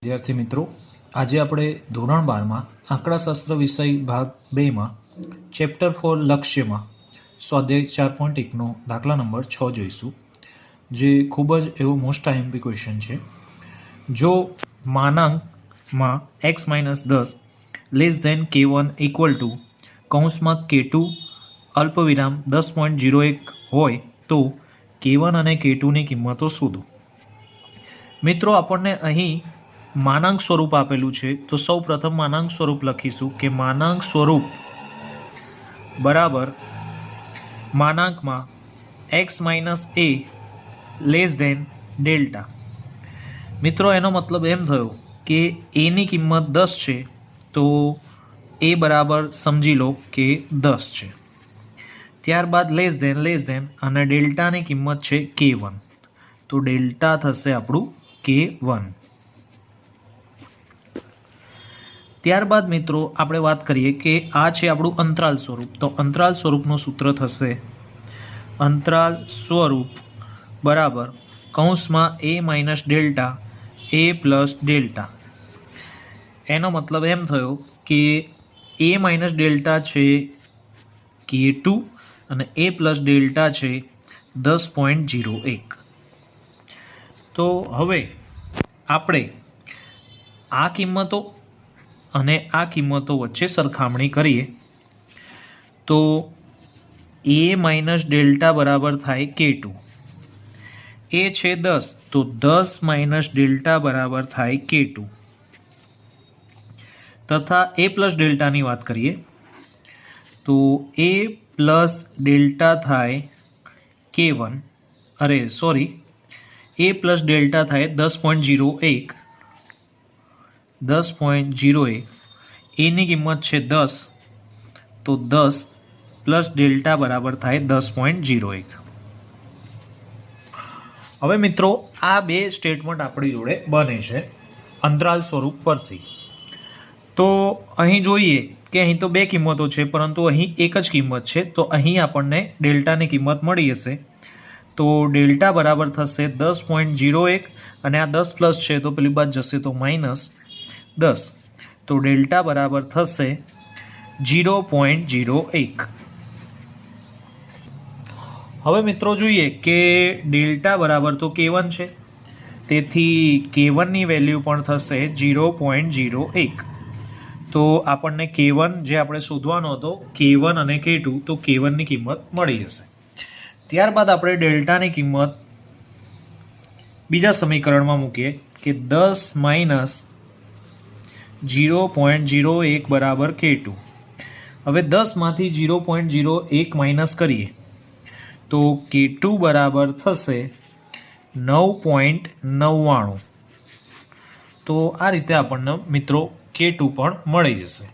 વિદ્યાર્થી મિત્રો, આજે આપણે ધોરણ 12માં આંકડાશાસ્ત્ર વિષય ભાગ 2માં ચેપ્ટર 4 લક્ષ્યમાં સ્વાધ્યાય 4.1નો દાખલા નંબર 6 જોઈશું, જે ખૂબ જ એવો મોસ્ટ આઈએમપી ક્વેશ્ચન છે. જો માનાંકમાં x-10 less than k1 equal to કૌંસમાં k2 અલ્પવિરામ 10.01 હોય તો k1 અને k2ની કિંમતો શોધો. મિત્રો, આપણને અહીં માનાંક સ્વરૂપ આપેલું છે, તો સૌ પ્રથમ માનાંક સ્વરૂપ લખીશું કે માનાંક સ્વરૂપ બરાબર માનાંકમાં x-a લેસ ધેન ડેલ્ટા. મિત્રો, એનો મતલબ એમ થયો કે એની કિંમત 10 છે તો એ બરાબર સમજી લો કે 10 છે. ત્યારબાદ લેસ ધેન અને ડેલ્ટાની કિંમત છે k1, તો ડેલ્ટા થશે આપણું k1. ત્યારબાદ મિત્રો આપણે વાત કરીએ કે આ છે આપણું અંતરાલ સ્વરૂપ. તો અંતરાલ સ્વરૂપનું સૂત્ર થશે અંતરાલ સ્વરૂપ બરાબર કૌંસમાં a minus delta a plus delta. એનો મતલબ એમ થયો કે a માઇનસ ડેલ્ટા છે k2 અને a પ્લસ ડેલ્ટા છે 10.01. તો હવે આપણે આ કિંમતો અને આ કિંમતો વચ્ચે સરખામણી કરીએ તો a માઇનસ ડેલ્ટા બરાબર થાય k2, એ છે 10 તો 10 માઇનસ ડેલ્ટા બરાબર થાય k2, તથા a પ્લસ ડેલ્ટાની વાત કરીએ તો a પ્લસ ડેલ્ટા થાય k1, a પ્લસ ડેલ્ટા થાય 10.01, એની કિંમત છે 10 તો 10 પ્લસ ડેલ્ટા બરાબર થાય 10.01. હવે મિત્રો, આ બે સ્ટેટમેન્ટ આપણી જોડે બને છે અંતરાલ સ્વરૂપ પરથી. તો અહીં જોઈએ કે અહીં તો બે કિંમતો છે, પરંતુ અહીં એક જ કિંમત છે, તો અહીં આપણને ડેલ્ટાની કિંમત મળી હશે. તો ડેલ્ટા બરાબર થશે 10.01 અને આ 10 પ્લસ છે તો પેલી બાદ જશે તો -10, તો ડેલ્ટા બરાબર થશે 0.01. હવે મિત્રો જોઈએ કે ડેલ્ટા બરાબર તો k1 છે, તેથી k1ની વેલ્યુ પણ થશે 0.01. તો આપણને k1 જે આપણે શોધવાનો હતો k1 અને k2, તો k1ની કિંમત મળી જશે. ત્યારબાદ આપણે ડેલ્ટાની કિંમત બીજા સમીકરણમાં મૂકીએ કે 10 માઇનસ 0.01 બરાબર k2. હવે 10માંથી 0.01 માઇનસ કરીએ તો k2 બરાબર થશે 9.99. તો આ રીતે આપણને મિત્રો k2 પણ મળી જશે.